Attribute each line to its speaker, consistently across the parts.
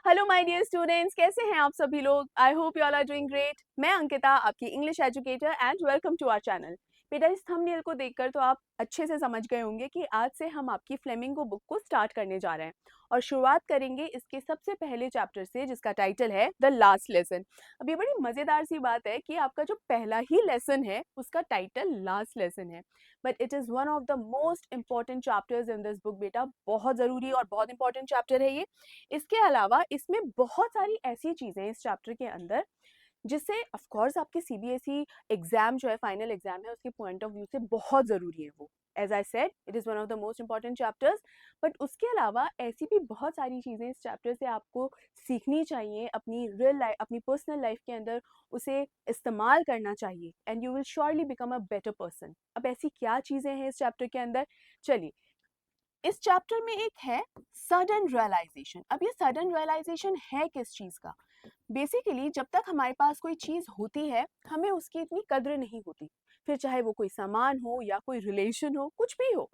Speaker 1: Hello my dear students, कैसे हैं आप सभी लोग। I hope you all are doing great. मैं अंकिता, आपकी English educator and welcome to our channel. बेटा, इस थंबनेल को देखकर तो आप अच्छे से समझ गए होंगे कि आज से हम आपकी फ्लेमिंगो बुक को स्टार्ट करने जा रहे हैं और शुरुआत करेंगे इसके सबसे पहले चैप्टर से, जिसका टाइटल है द लास्ट लेसन। अब ये बड़ी मज़ेदार सी बात है कि आपका जो पहला ही लेसन है उसका टाइटल लास्ट लेसन है, but it is one of the most important chapters in this book. बेटा, बहुत ज़रूरी और बहुत इंपॉर्टेंट चैप्टर है ये। इसके अलावा इसमें बहुत सारी ऐसी चीज़ें इस चैप्टर के अंदर जिससे ऑफ कोर्स आपके सीबीएसई एग्जाम जो है, फाइनल एग्जाम है, उसके पॉइंट ऑफ व्यू से बहुत ज़रूरी है वो। As I said, it is one of the most important chapters. But उसके अलावा ऐसी भी बहुत सारी चीज़ें इस चैप्टर से आपको सीखनी चाहिए, अपनी रियल लाइफ, अपनी पर्सनल लाइफ के अंदर उसे इस्तेमाल करना चाहिए and you will surely become a better person. अब ऐसी क्या चीज़ें हैं इस चैप्टर के अंदर, चलिए। इस चैप्टर में एक है सडन रियलाइजेशन। अब ये सडन रियलाइजेशन है किस चीज़ का? बेसिकली जब तक हमारे पास कोई चीज़ होती है हमें उसकी इतनी कद्र नहीं होती, फिर चाहे वो कोई सामान हो या कोई रिलेशन हो, कुछ भी हो।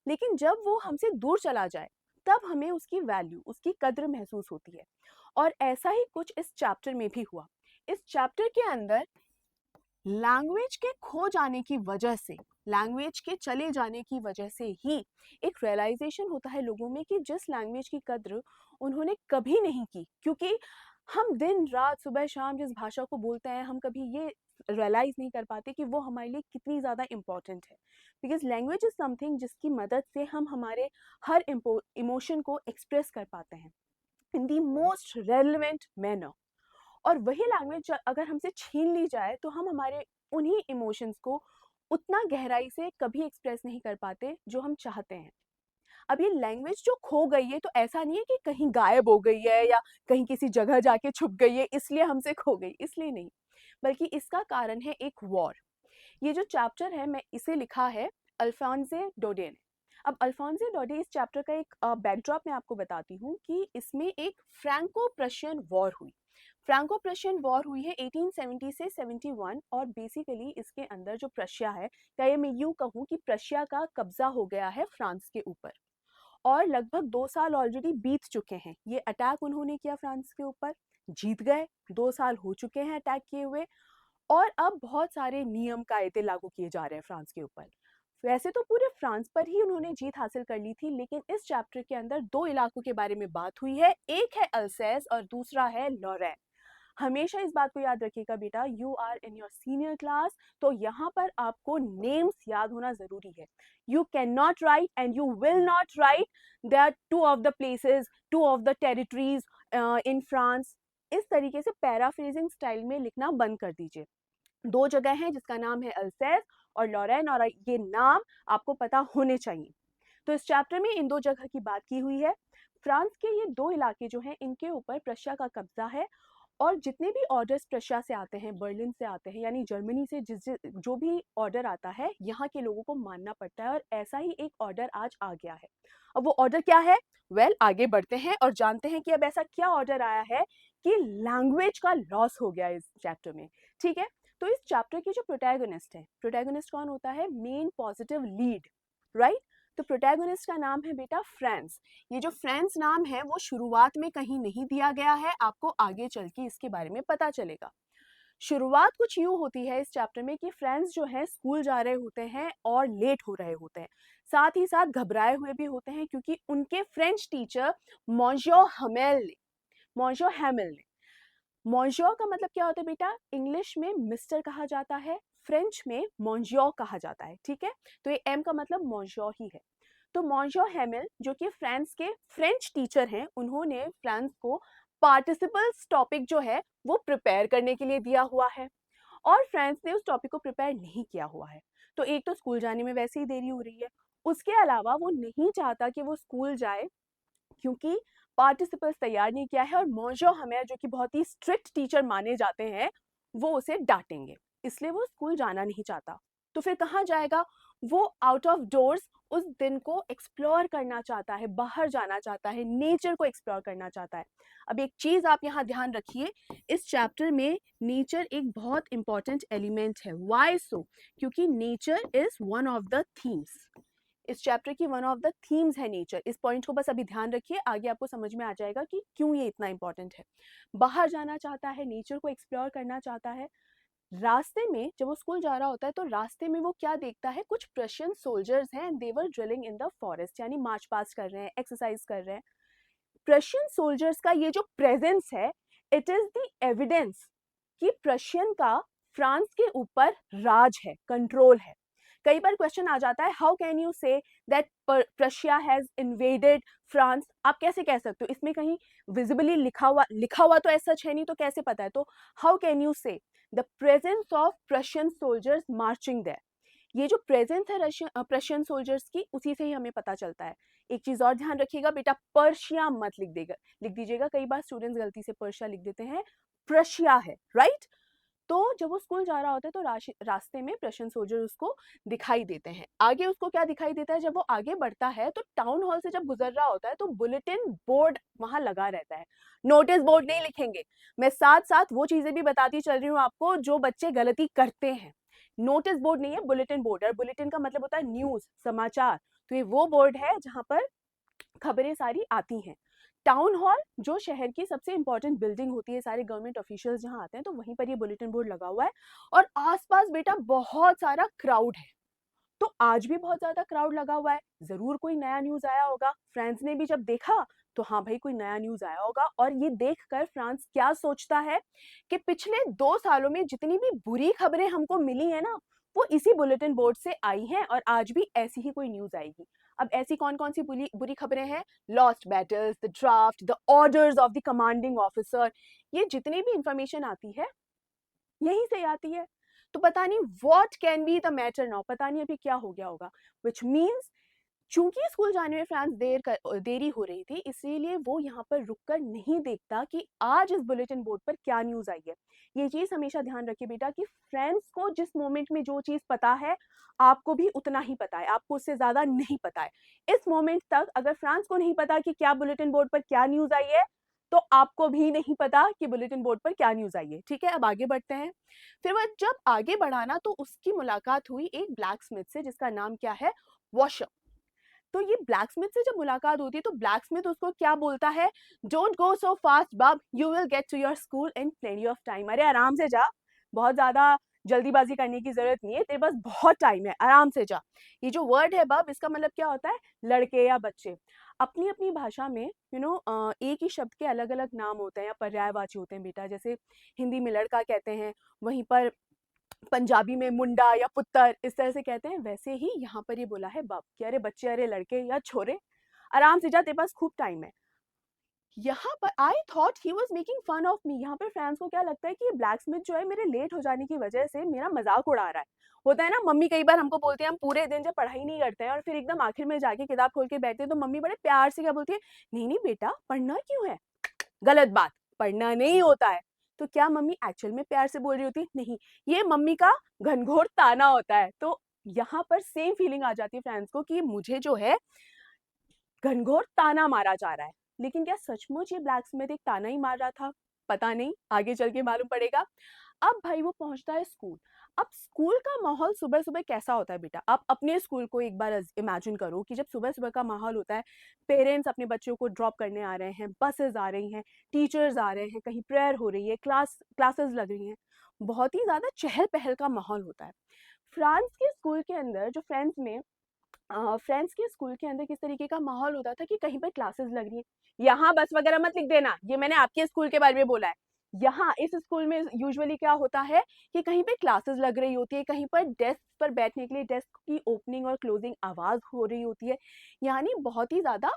Speaker 1: लेकिन जब वो हमसे दूर चला जाए तब हमें उसकी वैल्यू, उसकी कद्र महसूस होती है। और ऐसा ही कुछ इस चैप्टर में भी हुआ। इस चैप्टर के अंदर लैंग्वेज के खो जाने की वजह से, लैंग्वेज के चले जाने की वजह से ही एक रियलाइजेशन होता है लोगों में कि जिस लैंग्वेज की कद्र उन्होंने कभी नहीं की, क्योंकि हम दिन रात सुबह शाम जिस भाषा को बोलते हैं हम कभी ये रियलाइज नहीं कर पाते कि वो हमारे लिए कितनी ज़्यादा इम्पोर्टेंट है। बिकॉज लैंग्वेज इज़ समथिंग जिसकी मदद से हम हमारे हर इमोशन को एक्सप्रेस कर पाते हैं इन दी मोस्ट रेलिवेंट मैनर। और वही लैंग्वेज अगर हमसे छीन ली जाए तो हम हमारे उन्हीं इमोशंस को उतना गहराई से कभी एक्सप्रेस नहीं कर पाते जो हम चाहते हैं। अब ये लैंग्वेज जो खो गई है तो ऐसा नहीं है कि कहीं गायब हो गई है या कहीं किसी जगह जाके छुप गई है इसलिए हमसे खो गई, इसलिए नहीं, बल्कि इसका कारण है एक वॉर। ये जो चैप्टर है मैं इसे लिखा है अल्फोंसे डोडे ने। अब अल्फोंसे डोडे, इस चैप्टर का एक बैकड्रॉप मैं आपको बताती हूँ कि इसमें एक फ्रैंको प्रशियन वॉर हुई। फ्रैंको प्रशियन वॉर हुई है 1870 से 71, और बेसिकली इसके अंदर जो प्रशिया है, या ये मैं यूँ कहूँ कि प्रशिया का कब्जा हो गया है फ्रांस के ऊपर। और लगभग 2 साल ऑलरेडी बीत चुके हैं। ये अटैक उन्होंने किया फ्रांस के ऊपर, जीत गए, 2 साल हो चुके हैं अटैक किए हुए, और अब बहुत सारे नियम कायदे लागू किए जा रहे हैं फ्रांस के ऊपर। वैसे तो पूरे फ्रांस पर ही उन्होंने जीत हासिल कर ली थी, लेकिन इस चैप्टर के अंदर दो इलाकों के बारे में बात हुई है, एक है अल्सैस और दूसरा है लॉरेन। हमेशा इस बात को याद रखिएगा बेटा, you are in your senior class, तो यहाँ पर आपको नेम्स याद होना जरूरी है। You can not write and you will not write they are two of the places, two of the territories in France. इस तरीके से पैराफ्रेजिंग स्टाइल में लिखना बंद कर दीजिए। दो जगह हैं जिसका नाम है अल्सैस और लॉरेन, और ये नाम आपको पता होने चाहिए। तो इस चैप्टर में इन दो जगह की बात की हुई है। फ्रांस के ये दो इलाके जो हैं इनके ऊपर प्रशिया का कब्जा है, और जितने भी ऑर्डर्स प्रशिया से आते हैं, बर्लिन से आते हैं, यानी जर्मनी से जो भी ऑर्डर आता है यहाँ के लोगों को मानना पड़ता है, और ऐसा ही एक ऑर्डर आज आ गया है। अब वो ऑर्डर क्या है? आगे बढ़ते हैं और जानते हैं कि अब ऐसा क्या ऑर्डर आया है कि लैंग्वेज का लॉस हो गया इस चैप्टर में। ठीक है, तो इस चैप्टर के जो प्रोटैगनिस्ट है, प्रोटैगनिस्ट कौन होता है? Main positive lead, right. तो प्रोटैगनिस्ट का नाम है बेटा फ्रांस। ये जो फ्रांस नाम है वो शुरुआत में कहीं नहीं दिया गया है, आपको आगे चल के इसके बारे में पता चलेगा। शुरुआत कुछ यूं होती है इस चैप्टर में कि फ्रेंड्स जो हैं स्कूल जा रहे होते हैं और लेट हो रहे होते हैं, साथ ही साथ घबराए हुए भी होते हैं, क्योंकि उनके फ्रेंच टीचर मॉन्जो हैमिल ने, मॉन्जो का मतलब क्या होता है बेटा? इंग्लिश में मिस्टर कहा जाता है, फ्रेंच में मॉन्जियो कहा जाता है, ठीक है। तो ये एम का मतलब मॉन्जो ही है। तो मॉन्जो हैमिल जो कि फ्रांस के फ्रेंच टीचर हैं, उन्होंने फ्रांस को पार्टिसिपल्स टॉपिक जो है वो प्रिपेयर करने के लिए दिया हुआ है, और फ्रांस ने उस टॉपिक को प्रिपेयर नहीं किया हुआ है। तो एक तो स्कूल जाने में वैसे ही देरी हो रही है, उसके अलावा वो नहीं चाहता कि वो स्कूल जाए, क्योंकि पार्टिसिपल्स तैयार नहीं किया है, और मौजो हमें जो कि बहुत ही स्ट्रिक्ट टीचर माने जाते हैं वो उसे डांटेंगे, इसलिए वो स्कूल जाना नहीं चाहता। तो फिर कहाँ जाएगा वो? आउट ऑफ डोर्स उस दिन को एक्सप्लोर करना चाहता है, बाहर जाना चाहता है, नेचर को एक्सप्लोर करना चाहता है। अब एक चीज आप यहाँ ध्यान रखिए, इस चैप्टर में नेचर एक बहुत इंपॉर्टेंट एलिमेंट है। वाई सो? क्योंकि nature is one of the themes. इस चैप्टर की वन ऑफ द थीम्स है नेचर। इस पॉइंट को बस अभी ध्यान रखिए, आगे आपको समझ में आ जाएगा कि क्यों ये इतना इंपॉर्टेंट है। बाहर जाना चाहता है, नेचर को एक्सप्लोर करना चाहता है। रास्ते में जब वो स्कूल जा रहा होता है तो रास्ते में वो क्या देखता है, कुछ प्रशियन सोल्जर्स हैं and they were drilling in the forest, यानी मार्च पास्ट कर रहे हैं, एक्सरसाइज कर रहे हैं। प्रशियन सोल्जर्स का ये जो प्रेजेंस है, इट इज द एविडेंस कि प्रशियन का फ्रांस के ऊपर राज है, कंट्रोल है। कई बार क्वेश्चन आ जाता है, how can you say that Prussia has invaded France. आप कैसे कह सकते हो, इसमें कहीं विजिबली लिखा हुआ तो ऐसा है नहीं, तो कैसे पता है? तो how can you say the presence of Prussian soldiers marching there. ये जो प्रेजेंस है प्रशियन सोल्जर्स की, उसी से ही हमें पता चलता है। एक चीज और ध्यान रखिएगा बेटा, पर्शिया मत लिख दीजिएगा। कई बार स्टूडेंट्स गलती से पर्शिया लिख देते हैं, प्रशिया है, राइट। तो जब वो स्कूल जा रहा होता है तो रास्ते में प्रशियन सोल्जर उसको दिखाई देते हैं। आगे उसको क्या दिखाई देता है, जब वो आगे बढ़ता है तो टाउन हॉल से जब गुजर रहा होता है तो बुलेटिन बोर्ड वहां लगा रहता है। नोटिस बोर्ड नहीं लिखेंगे, मैं साथ साथ वो चीजें भी बताती चल रही हूँ आपको जो बच्चे गलती करते हैं। नोटिस बोर्ड नहीं है, बुलेटिन बोर्ड। और बुलेटिन का मतलब होता है न्यूज, समाचार। तो ये वो बोर्ड है जहां पर खबरें सारी आती हैं। टाउन हॉल जो शहर की सबसे इंपॉर्टेंट बिल्डिंग होती है, सारे गवर्नमेंट ऑफिशियल्स जहां आते हैं, तो वहीं पर ये बुलेटिन बोर्ड लगा हुआ है। और आसपास बेटा बहुत सारा क्राउड है। तो आज भी बहुत ज्यादा क्राउड लगा हुआ है, जरूर कोई नया न्यूज आया होगा। फ्रांस ने भी जब देखा तो हाँ भाई, कोई नया न्यूज आया होगा। और ये देखकर फ्रांस क्या सोचता है कि पिछले 2 सालों में जितनी भी बुरी खबरें हमको मिली है ना, वो इसी बुलेटिन बोर्ड से आई हैं, और आज भी ऐसी ही कोई न्यूज आएगी। अब ऐसी कौन कौन सी बुरी बुरी खबरें हैं? Lost battles, the draft, the orders of the commanding officer. ये जितनी भी इंफॉर्मेशन आती है यहीं से आती है। तो पता नहीं what can be the matter now, पता नहीं अभी क्या हो गया होगा। विच मीन्स चूंकि स्कूल जाने में फ्रांस देरी हो रही थी, इसीलिए वो यहाँ पर रुककर नहीं देखता कि आज इस बुलेटिन बोर्ड पर क्या न्यूज आई है। ये चीज हमेशा ध्यान रखिए बेटा कि फ्रेंड्स को जिस मोमेंट में जो चीज पता है, आपको भी उतना ही पता है, आपको उससे ज्यादा नहीं पता है। इस मोमेंट तक अगर फ्रांस को नहीं पता कि क्या बुलेटिन बोर्ड पर क्या न्यूज आई है, तो आपको भी नहीं पता कि बुलेटिन बोर्ड पर क्या न्यूज आई है। ठीक है, अब आगे बढ़ते हैं। फिर वह जब आगे बढ़ा ना, तो उसकी मुलाकात हुई एक ब्लैक स्मिथ से, जिसका नाम क्या है, वॉशर। तो ये ब्लैक स्मिथ से जब मुलाकात होती है तो ब्लैक स्मिथ उसको क्या बोलता है, don't go so fast bub, you will get to your school in plenty of time. अरे आराम से जा, बहुत ज्यादा जल्दीबाजी करने की जरूरत नहीं है, तेरे पास बहुत टाइम है, आराम से जा। ये जो वर्ड है बब, इसका मतलब क्या होता है, लड़के या बच्चे। अपनी अपनी भाषा में एक ही शब्द के अलग अलग नाम होते हैं या पर्यायवाची होते हैं बेटा। जैसे हिंदी में लड़का कहते हैं, वहीं पर पंजाबी में मुंडा या पुत्तर, इस तरह से कहते हैं। वैसे ही यहाँ पर ये बोला है बब कि अरे बच्चे, अरे लड़के या छोरे, आराम से जा, तेरे पास खूब टाइम है। यहाँ पर I thought he was making fun of me. यहाँ पर फ्रेंड्स को क्या लगता है कि ये ब्लैक स्मिथ जो है मेरे लेट हो जाने की वजह से मेरा मजाक उड़ा रहा है। होता है ना, मम्मी कई बार हमको बोलती है, हम पूरे दिन जब पढ़ाई नहीं करते हैं और फिर एकदम आखिर में जाके किताब खोल के बैठते हैं, तो मम्मी बड़े प्यार से क्या बोलती है, नहीं नहीं बेटा, पढ़ना क्यों है? गलत बात, पढ़ना नहीं होता है। तो क्या मम्मी एक्चुअल में प्यार से बोल रही होती? नहीं, ये मम्मी का घनघोर ताना होता है। तो यहाँ पर सेम फीलिंग आ जाती है फ्रेंड्स को कि मुझे जो है घनघोर ताना मारा जा रहा है। लेकिन क्या सचमुच ये ब्लैक स्मिथ एक ताना ही मार रहा था? पता नहीं, आगे चल के मालूम पड़ेगा। अब भाई वो पहुंचता है स्कूल। अब स्कूल का माहौल सुबह सुबह कैसा होता है बेटा? आप अपने स्कूल को एक बार इमेजिन करो कि जब सुबह सुबह का माहौल होता है, पेरेंट्स अपने बच्चों को ड्रॉप करने आ रहे हैं, बसेस आ रही हैं, टीचर्स आ रहे हैं, कहीं प्रेयर हो रही है, क्लासेस लग रही हैं, बहुत ही ज्यादा चहल पहल का माहौल होता है। फ्रांस के स्कूल के अंदर जो फ्रेंड्स के स्कूल के अंदर किस तरीके का माहौल होता था कि कहीं पर क्लासेस लग रही है। यहाँ बस वगैरह मत लिख देना, ये मैंने आपके स्कूल के बारे में बोला है। यहाँ इस स्कूल में यूजुअली क्या होता है कि कहीं पे क्लासेस लग रही होती है, कहीं पर डेस्क पर बैठने के लिए डेस्क की ओपनिंग और क्लोजिंग आवाज हो रही होती है, यानी बहुत ही ज्यादा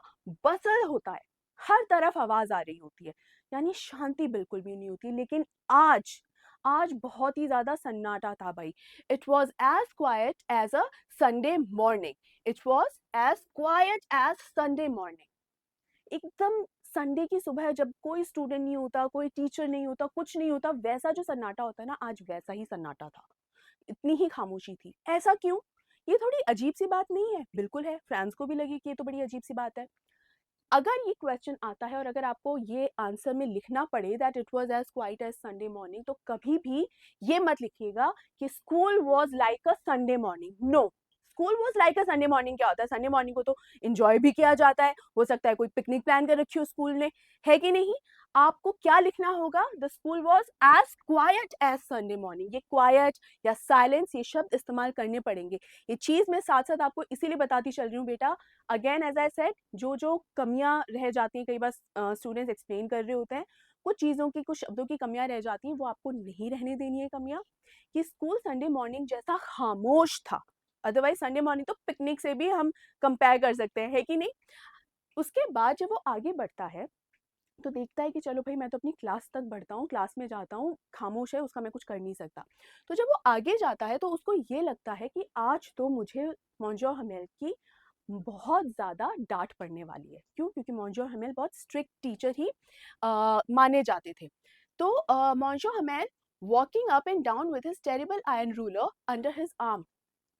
Speaker 1: बसर होता है, हर तरफ आवाज आ रही होती है, यानी शांति बिल्कुल भी नहीं होती। लेकिन आज आज बहुत ही ज्यादा सन्नाटा था भाई। It was as quiet as a Sunday morning. It was as quiet as Sunday morning. एकदम संडे की सुबह जब कोई स्टूडेंट नहीं होता, कोई टीचर नहीं होता, कुछ नहीं होता, वैसा जो सन्नाटा होता है ना, आज वैसा ही सन्नाटा था। इतनी ही खामोशी थी। ऐसा क्यों? ये थोड़ी अजीब सी बात नहीं है? बिल्कुल है, फ्रांस को भी लगी कि ये तो बड़ी अजीब सी बात है। अगर ये क्वेश्चन आता है और अगर आपको ये आंसर में लिखना पड़े that it was as quiet as Sunday morning, तो कभी भी ये मत लिखिएगा कि school was like a Sunday morning. No, school was like a Sunday morning. क्या होता है संडे मॉर्निंग को तो इंजॉय भी किया जाता है, हो सकता है कोई पिकनिक प्लान कर रखी हो स्कूल ने, है कि नहीं। आपको क्या लिखना होगा, the school was as quiet as Sunday morning. ये क्वाइट या साइलेंस ये शब्द इस्तेमाल करने पड़ेंगे। ये चीज मैं साथ साथ आपको इसीलिए बताती चल रही हूँ बेटा, अगेन एज आई सेड, जो कमियां रह जाती हैं, कई बार स्टूडेंट्स एक्सप्लेन कर रहे होते हैं, कुछ चीज़ों की, कुछ शब्दों की कमियां रह जाती हैं, वो आपको नहीं रहने देनी है कमियां। कि स्कूल संडे मॉर्निंग जैसा खामोश था, अदरवाइज संडे मॉर्निंग तो पिकनिक से भी हम कंपेयर कर सकते हैं, है कि नहीं। उसके बाद जब वो आगे बढ़ता है तो देखता है कि चलो भाई मैं तो अपनी क्लास तक बढ़ता हूँ, क्लास में जाता हूँ, खामोश है, उसका मैं कुछ कर नहीं सकता। तो जब वो आगे जाता है तो उसको ये लगता है कि आज तो मुझे मॉन्जो हमेल की बहुत ज़्यादा डांट पड़ने वाली है। क्यों? क्योंकि मॉन्जो हमेल बहुत स्ट्रिक्ट टीचर ही माने जाते थे। तो Monsieur Hamel walking up and down with his terrible iron ruler under his arm.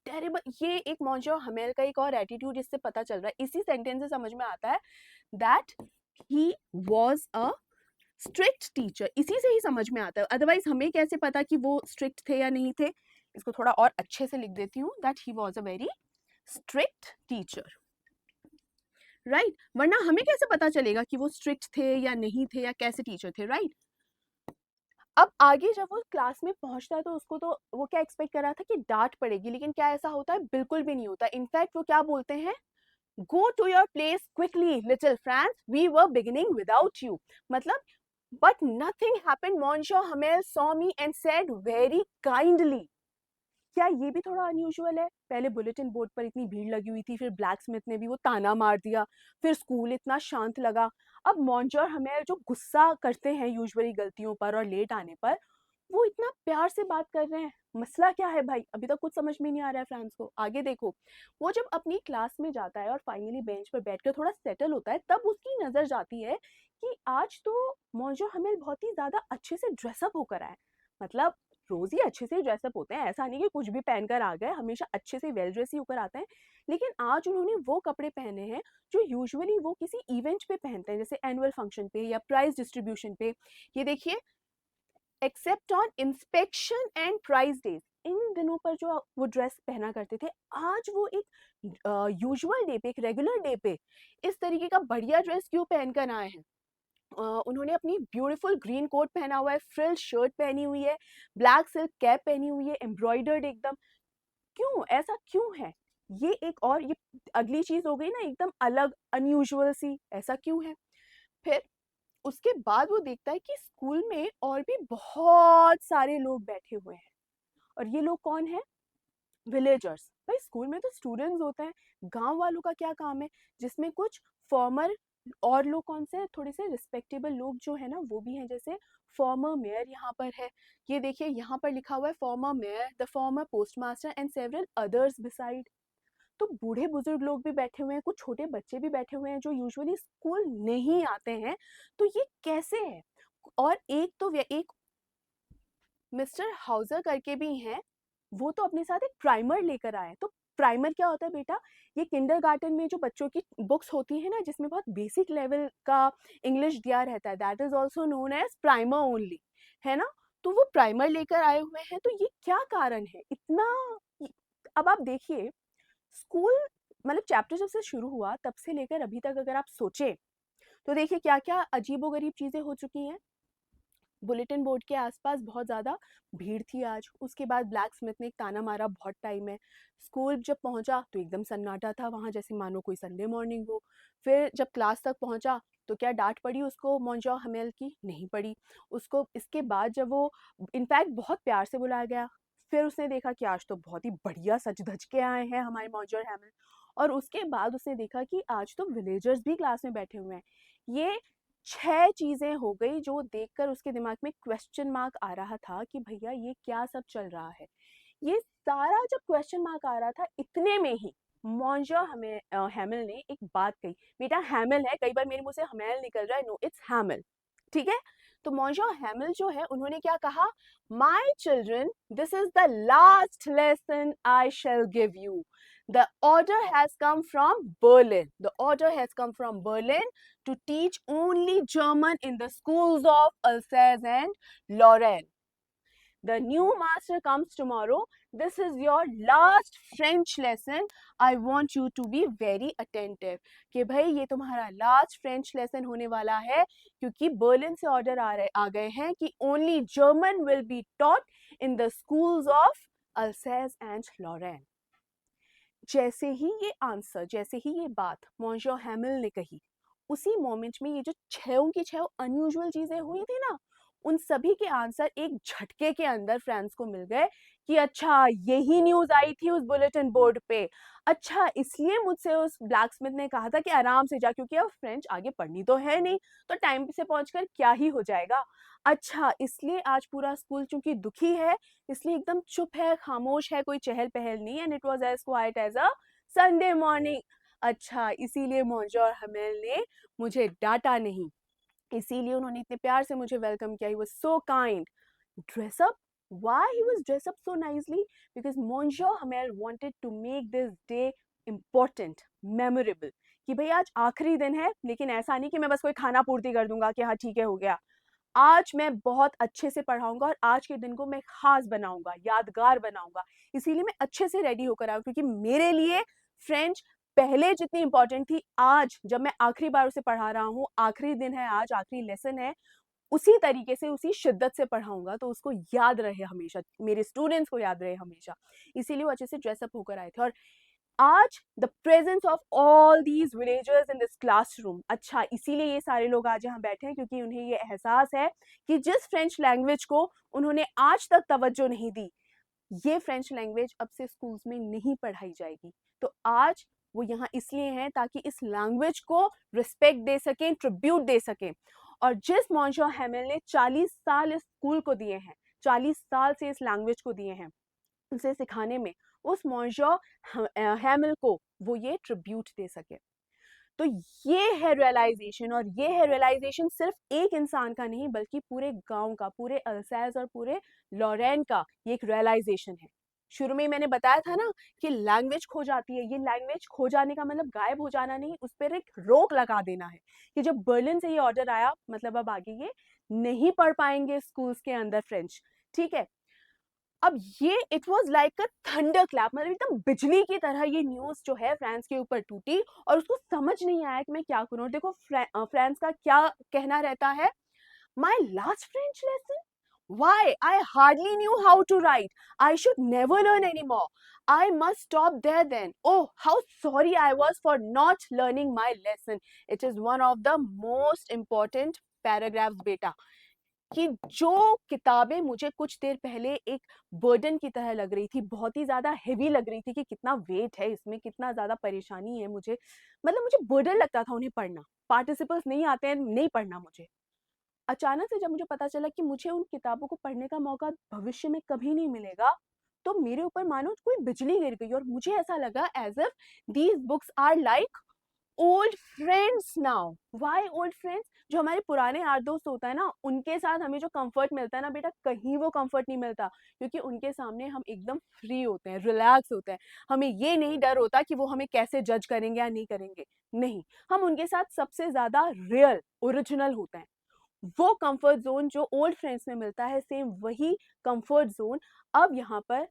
Speaker 1: Terrible, ये एक मॉन्जो हमेल का एक और एटीट्यूड इससे पता चल रहा है, इसी सेंटेंस से समझ में आता है that he was a strict teacher. इसी से ही समझ में आता है, अदरवाइज हमें कैसे पता कि वो स्ट्रिक्ट थे या नहीं थे। इसको थोड़ा और अच्छे से लिख देती हूँ, that he was a very strict teacher, right. वरना हमें कैसे पता चलेगा कि वो स्ट्रिक्ट थे या नहीं थे या कैसे टीचर थे, राइट। अब आगे जब वो क्लास में पहुंचता है तो उसको तो वो क्या एक्सपेक्ट कर रहा था कि डांट पड़ेगी, लेकिन क्या ऐसा होता है? बिल्कुल भी नहीं होता। इनफैक्ट वो क्या बोलते हैं, go to your place quickly little Franz, we were beginning without you. मतलब but nothing happened, Monsieur Hamel saw me and said very kindly. क्या ये भी थोड़ा अनयूजुअल है? पहले बुलेटिन बोर्ड पर इतनी भीड़ लगी हुई थी, फिर ब्लैक स्मिथ ने भी वो ताना मार दिया, फिर स्कूल इतना शांत लगा। अब मॉन्जो और हमेल जो गुस्सा करते हैं यूजुअली गलतियों पर और लेट आने पर, वो इतना प्यार से बात कर रहे हैं। मसला क्या है भाई? अभी तक कुछ समझ में नहीं आ रहा है फ्रांस को। आगे देखो, वो जब अपनी क्लास में जाता है और फाइनली बेंच पर बैठकर थोड़ा सेटल होता है, तब उसकी नजर जाती है कि आज तो मौजो हमेल बहुत ही ज्यादा अच्छे से ड्रेसअप होकर आए। मतलब रोज ही अच्छे से ड्रेसअप होते हैं, ऐसा नहीं कि कुछ भी पहनकर आ गए, हमेशा अच्छे से वेल ड्रेस ही होकर आते हैं। लेकिन आज उन्होंने वो कपड़े पहने हैं जो यूजुअली वो किसी इवेंट पे पहनते हैं, जैसे एनुअल फंक्शन पे या प्राइज डिस्ट्रीब्यूशन पे। ये देखिए, except on inspection and prize days, इन दिनों पर जो वो ड्रेस पहना करते थे, आज वो एक यूजुअल डे पे, एक रेगुलर डे पे इस तरीके का बढ़िया ड्रेस क्यों पहनकर आए हैं। उन्होंने अपनी ब्यूटीफुल ग्रीन कोट पहना हुआ है, फ्रिल शर्ट पहनी हुई है, ब्लैक सिल्क कैप पहनी हुई है, एम्ब्रॉयडर्ड एकदम। क्यों? ऐसा क्यों है? ये एक और ये अगली चीज हो गई ना, एकदम अलग अनयूजुअल सी, ऐसा क्यों है? फिर उसके बाद वो देखता है कि स्कूल में और भी बहुत सारे लोग बैठे हुए हैं। और ये लोग कौन है? विलेजर्स। भाई स्कूल में तो स्टूडेंट्स होते हैं, गांव वालों का क्या काम है? जिसमें कुछ फॉर्मर और लोग कौन से थोड़े से रिस्पेक्टेबल लोग जो है ना, वो भी हैं, जैसे फॉर्मर मेयर यहाँ पर है। ये देखिए यहाँ पर लिखा हुआ है farmer mayor, the former postmaster and several others beside. तो बूढ़े बुजुर्ग लोग भी बैठे हुए हैं, कुछ छोटे बच्चे भी बैठे हुए हैं जो यूजुअली स्कूल नहीं आते हैं। तो ये कैसे है? और एक तो एक मिस्टर हाउजर करके भी हैं, वो तो अपने साथ एक प्राइमर लेकर आए। तो प्राइमर क्या होता है बेटा? ये किंडरगार्टन में जो बच्चों की बुक्स होती है ना, जिसमें बहुत बेसिक लेवल का इंग्लिश दिया रहता है, that is also known as primer only, है ना। तो वो प्राइमर लेकर आए हुए हैं, तो ये क्या कारण है इतना? अब आप देखिए, स्कूल मतलब चैप्टर जब से शुरू हुआ तब से लेकर अभी तक अगर आप सोचें, तो देखिए क्या क्या अजीबोगरीब चीजें हो चुकी हैं। बुलेटिन बोर्ड के आसपास बहुत ज़्यादा भीड़ थी आज। उसके बाद ब्लैक स्मिथ ने एक ताना मारा, बहुत टाइम है। स्कूल जब पहुंचा तो एकदम सन्नाटा था वहाँ, जैसे मानो कोई संडे मॉर्निंग हो। फिर जब क्लास तक पहुंचा तो क्या डांट पड़ी उसको मौजो हमेल की? नहीं पड़ी उसको। इसके बाद जब वो इनफैक्ट बहुत प्यार से बुलाया गया, फिर उसने देखा कि आज तो बहुत ही बढ़िया सज धज के आए हैं हमारे मौजो हमेल। और उसके बाद उसने देखा कि आज तो विलेजर्स भी क्लास में बैठे हुए हैं। ये 6 चीज़ें हो गई जो देखकर उसके दिमाग में क्वेश्चन मार्क आ रहा था कि भैया ये क्या सब चल रहा है। ये सारा जब क्वेश्चन मार्क आ रहा था, इतने में ही मॉन्जो हमें हैमिल ने एक बात कही। बेटा हैमिल है, कई बार मेरे मुंह से हमेल निकल रहा है, नो इट्स हैमिल, ठीक है। तो मॉन्जो हैमिल जो है, उन्होंने क्या कहा? My children, this is the last lesson I shell give you. The order has come from Berlin. The order has come from Berlin to teach only German in the schools of Alsace and Lorraine. the new master comes tomorrow. This is your last French lesson. I want you to be very attentive. कि भाई ये तुम्हारा last French lesson होने वाला है, क्योंकि Berlin से order आ गए हैं कि only German will be taught in the schools of Alsace and Lorraine. जैसे ही ये आंसर, जैसे ही ये बात मॉन्जो हैमिल ने कही, उसी मोमेंट में ये जो छयों की छयों अनयूजुअल चीजें हुई थी ना, उन सभी के आंसर एक झटके के अंदर फ्रांस को मिल गए कि अच्छा यही न्यूज आई थी उस बुलेटिन बोर्ड पे, अच्छा इसलिए मुझसे उस ब्लैक स्मिथ ने कहा था कि आराम से जा, क्योंकि अब फ्रेंच आगे पढ़नी तो है नहीं, तो टाइम से पहुंचकर क्या ही हो जाएगा। अच्छा इसलिए आज पूरा स्कूल चूंकि दुखी है, इसलिए एकदम चुप है, खामोश है, कोई चहल पहल नहीं, and it was as quiet as a Sunday morning. अच्छा इसीलिए मॉन्जोर हमेल ने मुझे डांटा नहीं, इसीलिए उन्होंने इतने प्यार से मुझे वेलकम किया। He was so kind. Dress up, why he was dressed up so nicely? Because Monsieur Hamel wanted to make this day important, memorable, कि भाई आज आखिरी दिन है, लेकिन ऐसा नहीं कि मैं बस कोई खाना पूर्ति कर दूंगा कि हाँ ठीक है हो गया। आज मैं बहुत अच्छे से पढ़ाऊंगा और आज के दिन को मैं खास बनाऊंगा, यादगार बनाऊंगा। इसीलिए मैं अच्छे से रेडी होकर आऊँ, क्योंकि मेरे लिए फ्रेंच पहले जितनी इंपॉर्टेंट थी, आज जब मैं आखिरी बार उसे पढ़ा रहा हूँ, आखिरी दिन है, आज आखिरी लेसन है, उसी तरीके से उसी शिद्दत से पढ़ाऊंगा तो उसको याद रहे हमेशा, मेरे स्टूडेंट्स को याद रहे हमेशा। इसीलिए वो अच्छे से ड्रेसअप होकर आए थे। और आज the presence of all these villagers in this classroom, अच्छा इसीलिए ये सारे लोग आज यहाँ बैठे हैं, क्योंकि उन्हें ये एहसास है कि जिस फ्रेंच लैंग्वेज को उन्होंने आज तक तवज्जो नहीं दी, ये फ्रेंच लैंग्वेज अब से स्कूल्स में नहीं पढ़ाई जाएगी। तो आज वो यहाँ इसलिए हैं ताकि इस लैंग्वेज को रिस्पेक्ट दे सकें, ट्रिब्यूट दे सकें। और जिस मॉन्शो हैमिल ने 40 साल इस स्कूल को दिए हैं, 40 साल से इस लैंग्वेज को दिए हैं उसे सिखाने में, उस मॉन्शो हैमिल को वो ये ट्रिब्यूट दे सके। तो ये है रियलाइजेशन, और ये है रियलाइजेशन सिर्फ एक इंसान का नहीं, बल्कि पूरे गांव का, पूरे अल्सैस और पूरे लॉरेन का ये एक रियलाइजेशन है। शुरू में मैंने बताया था ना कि लैंग्वेज खो जाती है, ये लैंग्वेज खो जाने का मतलब गायब हो जाना नहीं, उस पर एक रोक लगा देना है कि जब बर्लिन से ये ऑर्डर आया, मतलब अब आगे ये नहीं पढ़ पाएंगे स्कूल्स के अंदर फ्रेंच, ठीक है। अब ये it was like a thunder clap, मतलब एकदम बिजली की तरह ये न्यूज जो है फ्रांस के ऊपर टूटी, और उसको समझ नहीं आया कि मैं क्या करूं। देखो फ्रांस का क्या कहना रहता है, my last French lesson, why I hardly knew how to write, I should never learn anymore, I must stop there then, oh how sorry I was for not learning my lesson. It is one of the most important paragraphs बेटा, कि जो किताबें मुझे कुछ देर पहले एक burden की तरह लग रही थी, बहुत ही ज़्यादा हेवी लग रही थी कि कितना वेट है इसमें, कितना ज़्यादा परेशानी है मुझे, मतलब मुझे बर्डन लगता था उन्हें पढ़ना, पार्टिसिपल्स नहीं आते हैं, नहीं पढ़ना मुझे। अचानक से जब मुझे पता चला कि मुझे उन किताबों को पढ़ने का मौका भविष्य में कभी नहीं मिलेगा, तो मेरे ऊपर मानो कोई बिजली गिर गई, और मुझे ऐसा लगा as if these books are like old friends now. Why old friends? जो हमारे पुराने यार दोस्त होता है ना, उनके साथ हमें जो कंफर्ट मिलता है ना बेटा, कहीं वो कंफर्ट नहीं मिलता, क्योंकि उनके सामने हम एकदम फ्री होते हैं, रिलैक्स होते हैं, हमें ये नहीं डर होता कि वो हमें कैसे जज करेंगे या नहीं करेंगे, नहीं, हम उनके साथ सबसे ज्यादा रियल, ओरिजिनल होते हैं। वो कंफर्ट जोन जो ओल्ड फ्रेंड्स में मिलता है, सेम वही कंफर्ट जोन अब यहाँ पर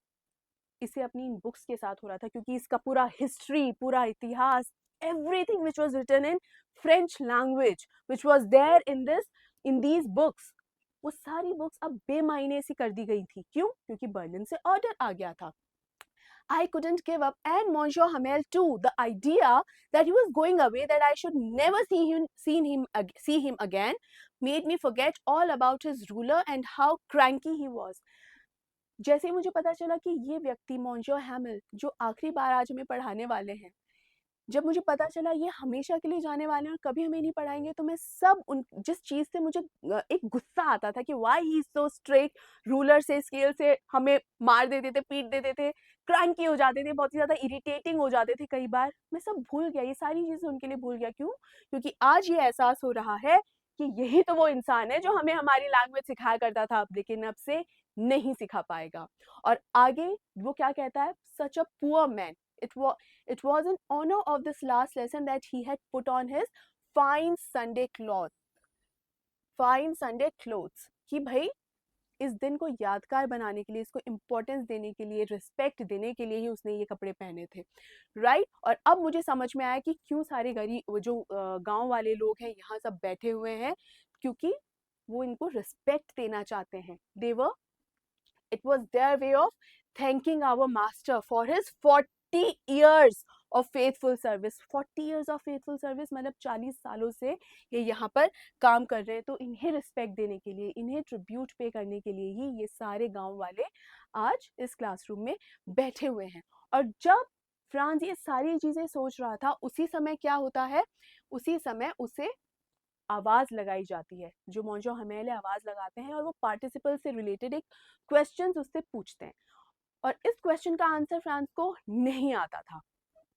Speaker 1: इसे अपनी इन बुक्स के साथ हो रहा था, क्योंकि इसका पूरा हिस्ट्री, पूरा इतिहास, everything which was written in French language, which was there in these books, वो सारी बुक्स अब बेमायने सी कर दी गई थी। क्यों? क्योंकि बर्लिन से ऑर्डर आ गया था। I couldn't give up, and Monsieur Hamel too. The idea that he was going away, that I should never see him again, made me forget all about his ruler and how cranky he was. जैसे ही मुझे पता चला कि ये व्यक्ति मॉन्जो हैमिल जो आखिरी बार आज हमें पढ़ाने वाले हैं, जब मुझे पता चला ये हमेशा के लिए जाने वाले हैं और कभी हमें नहीं पढ़ाएंगे, तो मैं सब उन जिस चीज़ से मुझे एक गुस्सा आता था कि why he is so strict, ruler से स्केल से हमें मार देते थे, पीट देते थे, क्रैंकी हो जाते थे, बहुत ही ज़्यादा इरिटेटिंग हो जाते थे कई बार, मैं सब भूल गया, ये सारी चीज़ें उनके लिए भूल गया। क्यों? क्योंकि आज ये एहसास हो रहा है कि यही तो वो इंसान है जो हमें हमारी लैंग्वेज सिखाया करता था, लेकिन अब से नहीं सिखा पाएगा। और आगे वो क्या कहता है, such a poor man, it was in honor of this last lesson that he had put on his fine Sunday clothes, कि भाई इस दिन को यादगार बनाने के लिए, इसको इम्पोर्टेंस देने के लिए, रिस्पेक्ट देने के लिए ही उसने ये कपड़े पहने थे, राइट। और अब मुझे समझ में आया कि क्यों सारे गरीब जो गांव वाले लोग हैं यहाँ सब बैठे हुए हैं, क्योंकि वो इनको रिस्पेक्ट देना चाहते हैं। It was their way of thanking our master for his 40 years of faithful service. 40 years of faithful service मतलब 40 सालों से ये यहाँ पर काम कर रहे हैं। तो इन्हें रिस्पेक्ट देने के लिए, इन्हें ट्रिब्यूट पे करने के लिए ही ये सारे गांव वाले आज इस क्लासरूम में बैठे हुए हैं। और जब फ्रांस ये सारी चीजें सोच रहा था, उसी समय क्या होता है, उसी समय उसे आवाज लगाई जाती है। जो मॉन्जो हमेले आवाज लगाते हैं और वो पार्टिसिपल से रिलेटेड एक क्वेश्चन उससे पूछते हैं, और इस क्वेश्चन का आंसर फ्रांस को नहीं आता था।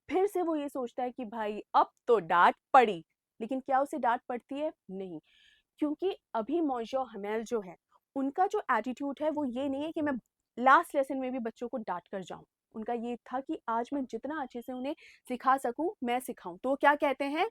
Speaker 1: फिर से वो ये सोचता है कि भाई अब तो डांट पड़ी, लेकिन क्या उसे डांट पड़ती है? नहीं, क्योंकि अभी मॉन्जो हमेल जो है, उनका जो एटीट्यूड है वो ये नहीं है कि मैं लास्ट लेसन में भी बच्चों को डांट कर जाऊं। उनका ये था कि आज मैं जितना अच्छे से उन्हें सिखा सकूं मैं सिखाऊं। तो क्या कहते हैं,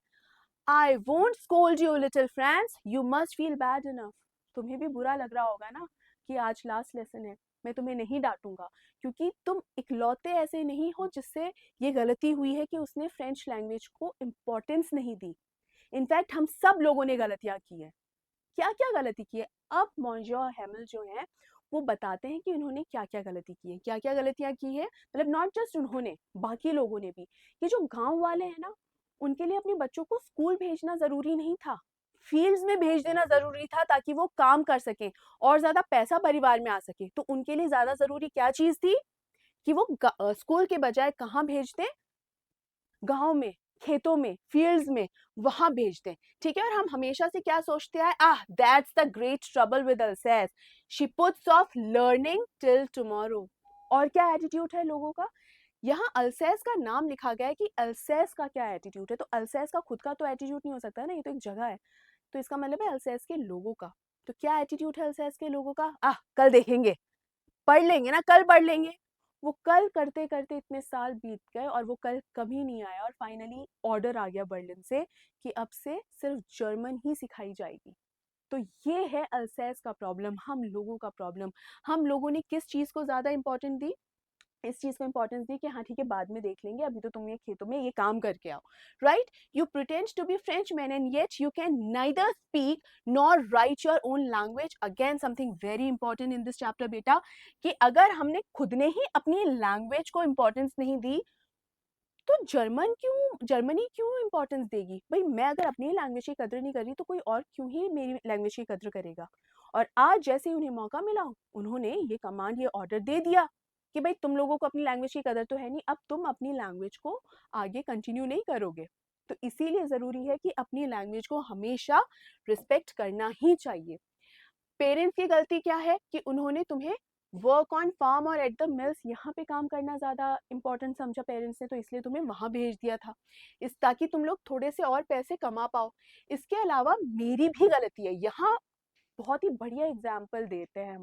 Speaker 1: I won't scold you, little Franz. You must feel bad enough. तुम्हें भी बुरा लग रहा होगा ना कि आज लास्ट लेसन है, मैं तुम्हें नहीं डांटूंगा, क्योंकि तुम इकलौते ऐसे नहीं हो जिससे ये गलती हुई है कि उसने फ्रेंच लैंग्वेज को इम्पोर्टेंस नहीं दी। इनफैक्ट हम सब लोगों ने गलतियां की है। क्या क्या गलती की है? अब मॉन्जो हैमल जो है वो बताते हैं कि उन्होंने क्या क्या गलती की है, क्या क्या गलतियां की है। मतलब नॉट जस्ट उन्होंने, बाकी लोगों ने भी। ये जो गांव वाले हैं ना, उनके लिए अपने बच्चों को स्कूल भेजना जरूरी नहीं था, फील्ड्स में भेज देना जरूरी था, ताकि वो काम कर सकें और ज्यादा पैसा परिवार में आ सके। तो उनके लिए ज्यादा जरूरी क्या चीज थी कि वो स्कूल के बजाय कहाँ भेज दें? गांव में, खेतों में, फील्ड्स में, वहां भेज दें। ठीक है। और हम हमेशा से क्या सोचते हैं, that's the great trouble with अल्सेस, she puts of learning till tomorrow. और क्या एटीट्यूड है लोगों का? यहाँ अल्सेस का नाम लिखा गया है कि अल्सेस का क्या एटीट्यूड है। तो अल्सेस का खुद का तो एटीट्यूड नहीं हो सकता ना, ये तो एक जगह है। तो इसका मतलब है अल्सेस के लोगों का। तो क्या एटीट्यूड है अल्सेस के लोगों का? कल देखेंगे, पढ़ लेंगे ना, कल पढ़ लेंगे। वो कल करते करते इतने साल बीत गए और वो कल कभी नहीं आया, और फाइनली ऑर्डर आ गया बर्लिन से कि अब से सिर्फ जर्मन ही सिखाई जाएगी। तो ये है अल्सेस का प्रॉब्लम, हम लोगों का प्रॉब्लम। हम लोगों ने किस चीज को ज्यादा इंपॉर्टेंट दी? इस चीज को इंपॉर्टेंस दी कि हाँ ठीक है, बाद में देख लेंगे, अभी तो तुम ये खेतों में ये काम करके आओ, right. You pretend to be French man and yet you can neither speak nor write your own language. Again something very important in this chapter बेटा, कि अगर हमने खुद ने ही अपनी लैंग्वेज को इंपॉर्टेंस नहीं दी, तो जर्मनी क्यों इंपॉर्टेंस देगी? भाई मैं अगर अपनी लैंग्वेज की कदर नहीं कर रही, तो कोई और क्यों ही मेरी लैंग्वेज की कदर करेगा? और आज जैसे ही उन्हें मौका मिला, उन्होंने ये कमांड, ये ऑर्डर दे दिया कि भाई तुम लोगों को अपनी लैंग्वेज की कदर तो है नहीं, अब तुम अपनी लैंग्वेज को आगे कंटिन्यू नहीं करोगे। तो इसीलिए जरूरी है कि अपनी लैंग्वेज को हमेशा रिस्पेक्ट करना ही चाहिए। पेरेंट्स की गलती क्या है कि उन्होंने तुम्हें वर्क ऑन फार्म और एट द मिल्स यहाँ पे काम करना ज्यादा इंपॉर्टेंट समझा पेरेंट्स ने, तो इसलिए तुम्हें वहां भेज दिया था, इस ताकि तुम लोग थोड़े से और पैसे कमा पाओ। इसके अलावा मेरी भी गलती है यहाँ। बहुत ही बढ़िया एग्जाम्पल देते हैं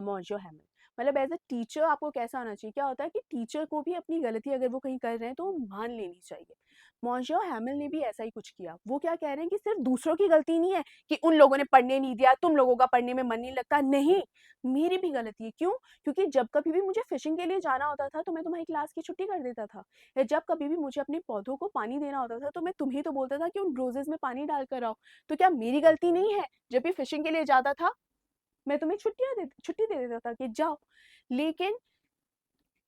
Speaker 1: मॉन्जो हैमल। मतलब एज अ टीचर आपको कैसा आना चाहिए? क्या होता है कि टीचर को भी अपनी गलती अगर वो कहीं कर रहे हैं तो मान लेनी चाहिए। मॉन्जो हैमल ने भी ऐसा ही कुछ किया। वो क्या कह रहे हैं कि सिर्फ दूसरों की गलती नहीं है कि उन लोगों ने पढ़ने नहीं दिया, तुम लोगों का पढ़ने में मन नहीं लगता। नहीं, मेरी भी गलती है। क्यों? क्योंकि जब कभी भी मुझे फिशिंग के लिए जाना होता था तो मैं तुम्हारी क्लास की छुट्टी कर देता था, या जब कभी भी मुझे अपने पौधों को पानी देना होता था तो मैं तुम्हें तो बोलता था कि उन रोजेस में पानी डाल कर आओ। तो क्या मेरी गलती नहीं है? जब भी फिशिंग के लिए जाता था मैं तुम्हें छुट्टी दे देता था कि जाओ। लेकिन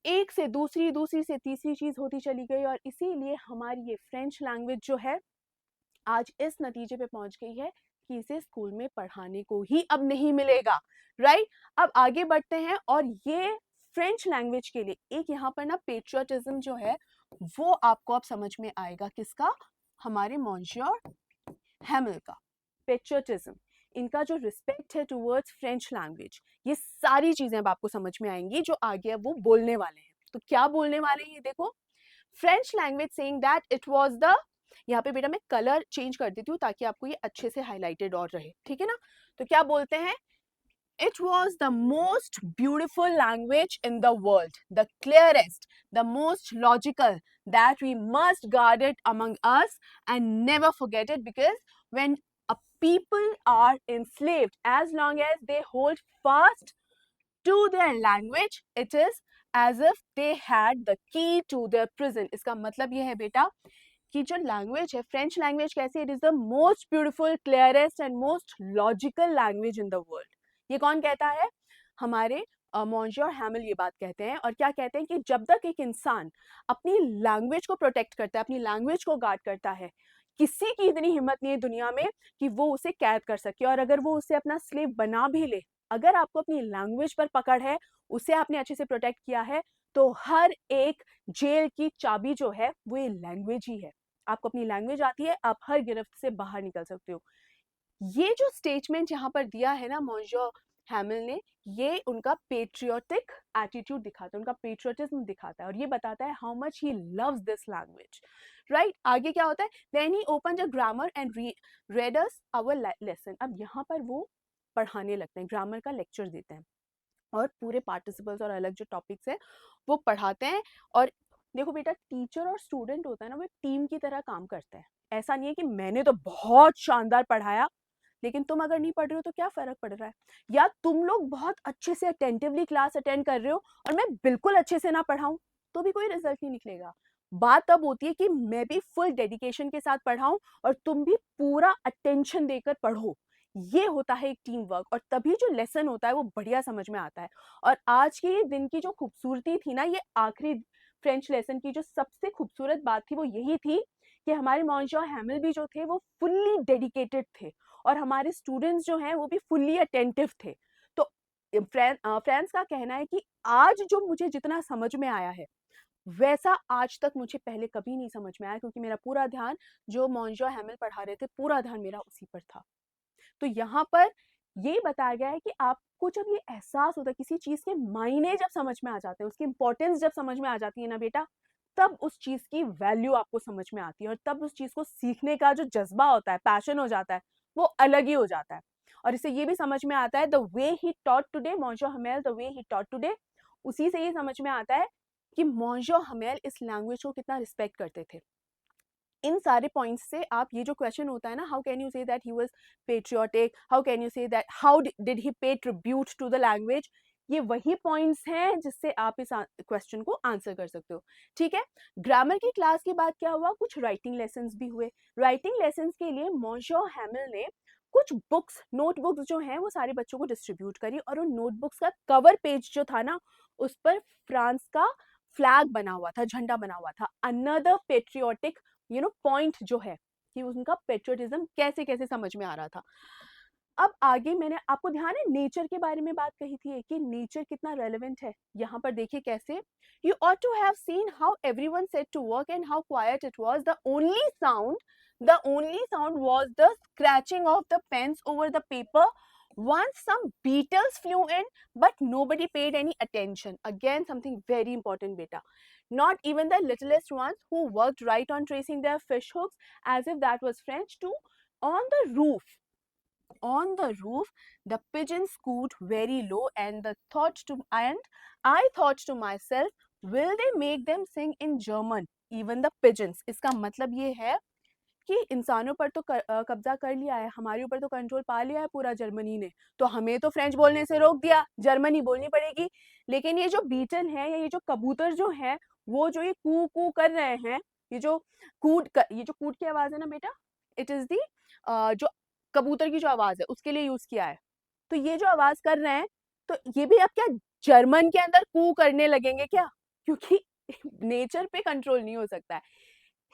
Speaker 1: एक से दूसरी, दूसरी से तीसरी चीज होती चली गई, और इसीलिए हमारी ये फ्रेंच लैंग्वेज जो है आज इस नतीजे पे पहुंच गई है कि इसे स्कूल में पढ़ाने को ही अब नहीं मिलेगा, राइट। अब आगे बढ़ते हैं, और ये फ्रेंच लैंग्वेज के लिए एक यहाँ पर ना पेट्रियटिज्म जो है वो आपको अब समझ में आएगा। किसका? हमारे मॉन्सियोर हैमल का। पेट्रियटिज्म, इनका जो रिस्पेक्ट है टुवर्ड्स फ्रेंच लैंग्वेज, ये सारी चीजें अब आपको समझ में आएंगी जो आगे अब वो बोलने वाले हैं। तो क्या बोलने वाले हैं ये देखो। French language saying that it was the, यहाँ पे बेटा मैं कलर चेंज कर देती हूँ ताकि आपको ये अच्छे से हाईलाइटेड और रहे, ठीक है ना। तो क्या बोलते हैं, it was the most beautiful language in the world, the clearest, the most logical, that we must guard it among us and never forget it, because when a people are enslaved as long as they hold fast to their language, it is as if they had the key to their prison. इसका मतलब ये है बेटा कि जो language है, French language कैसी है, it is the most beautiful, clearest and most logical language in the world. ये कौन कहता है? हमारे मॉन्जियो हैमिल ये बात कहते हैं। और क्या कहते हैं कि जब तक एक इंसान अपनी लैंग्वेज को प्रोटेक्ट करता है, अपनी लैंग्वेज को गार्ड करता है, किसी की इतनी हिम्मत नहीं है दुनिया में कि वो उसे कैद कर सके। और अगर वो उसे अपना स्लेव बना भी ले, अगर आपको अपनी लैंग्वेज पर पकड़ है, उसे आपने अच्छे से प्रोटेक्ट किया है, तो हर एक जेल की चाबी जो है वो ये लैंग्वेज ही है। आपको अपनी लैंग्वेज आती है, आप हर गिरफ्त से बाहर निकल सकते हो। ये जो स्टेटमेंट यहाँ पर दिया है ना मॉन्जियो हैमिल ने, ये उनका पेट्रियोटिक एटीट्यूड दिखाता है, उनका पेट्रियोटिज्म दिखाता है, और ये बताता है how much he loves this language, right. आगे क्या होता है? Then he open the grammar and read us our lesson. अब यहाँ पर वो पढ़ाने लगते हैं, ग्रामर का लेक्चर देते हैं, और पूरे पार्टिसिपल्स और अलग जो टॉपिक्स हैं वो पढ़ाते हैं। और देखो बेटा, टीचर और स्टूडेंट होता है ना, वो टीम की तरह काम करते हैं। ऐसा नहीं है कि मैंने तो बहुत शानदार पढ़ाया, लेकिन तुम अगर नहीं पढ़ रहे हो तो क्या फर्क पड़ रहा है? या तुम लोग बहुत अच्छे से अटेंटिवली क्लास अटेंड कर रहे हो और मैं बिल्कुल अच्छे से ना पढ़ाऊं, तो भी कोई रिजल्ट नहीं निकलेगा। बात तब होती है कि मैं भी फुल डेडिकेशन के साथ पढ़ाऊं और तुम भी पूरा अटेंशन देकर पढ़ो। ये होता है एक टीम वर्क, और तभी जो लेसन होता है वो बढ़िया समझ में आता है। और आज के दिन की जो खूबसूरती थी ना, ये आखिरी फ्रेंच लेसन की जो सबसे खूबसूरत बात थी वो यही थी कि हमारे मॉन्जियो हैमिल भी जो थे वो फुल्ली डेडिकेटेड थे, और हमारे स्टूडेंट्स जो हैं वो भी फुल्ली अटेंटिव थे। तो फ्रांस का कहना है कि आज जो मुझे जितना समझ में आया है, वैसा आज तक मुझे पहले कभी नहीं समझ में आया, क्योंकि मेरा पूरा ध्यान, जो मॉन्जियो हैमिल पढ़ा रहे थे, पूरा ध्यान मेरा उसी पर था। तो यहाँ पर ये बताया गया है कि आपको जब ये एहसास होता है, किसी चीज के मायने जब समझ में आ जाते हैं, उसकी इंपॉर्टेंस जब समझ में आ जाती है ना बेटा, तब उस चीज की वैल्यू आपको समझ में आती है, और तब उस चीज को सीखने का जो जज्बा होता है, पैशन हो जाता है, वो अलग ही हो जाता है। और इससे ये भी समझ में आता है, the way he taught today, Monsieur Hamel, the way he taught today, उसी से ये समझ में आता है कि मॉन्जियो हैमिल इस लैंग्वेज को कितना रिस्पेक्ट करते थे। इन सारे पॉइंट्स से आप ये जो क्वेश्चन होता है ना, how can you say that he was patriotic, how can you say that, how did he पे ट्रिब्यूट टू द लैंग्वेज, ये वही पॉइंट्स हैं जिससे आप इस क्वेश्चन को आंसर कर सकते हो। ठीक है, ग्रामर की क्लास के बाद क्या हुआ? कुछ राइटिंग लेसन्स भी हुए। राइटिंग लेसन्स के लिए मॉन्जियो हैमिल ने कुछ बुक्स, नोटबुक्स जो हैं वो सारे बच्चों को डिस्ट्रीब्यूट करी, और उन नोटबुक्स का कवर पेज जो था ना, उस पर फ्रांस का फ्लैग बना हुआ था, झंडा बना हुआ था। अनदर पेट्रियोटिक पॉइंट जो है कि उनका पेट्रियोटिज्म कैसे कैसे समझ में आ रहा था। अब आगे मैंने आपको ध्यान है नेचर के बारे में बात कही थी कि नेचर कितना रेलेवेंट है। यहाँ पर देखिए कैसे, you ought to have seen how everyone set to work and how quiet it was. The only sound was the scratching of the pens over the paper. Once some beetles flew in, but nobody paid any attention. Again, something very important, beta. Not even the littlest ones who worked right on tracing their fish hooks, as if that was French too. On the roof, the pigeons cooed very low, and I thought to myself, will they make them sing in German? Even the pigeons. इसका मतलब ये है कि इंसानों पर तो कब्जा कर लिया है, हमारे ऊपर तो कंट्रोल पा लिया है पूरा जर्मनी ने, तो हमें तो फ्रेंच बोलने से रोक दिया, जर्मनी बोलनी पड़ेगी। लेकिन ये जो बीटल हैं, या ये जो कबूतर जो हैं, वो जो ये कू कू कर रहे हैं, ये जो कूट की आवाज है ना बेटा, इट इज दी जो कबूतर की जो आवाज है उसके लिए यूज किया है। तो ये जो आवाज कर रहे हैं, तो ये भी अब क्या जर्मन के अंदर कू करने लगेंगे क्या? क्योंकि नेचर पे कंट्रोल नहीं हो सकता है।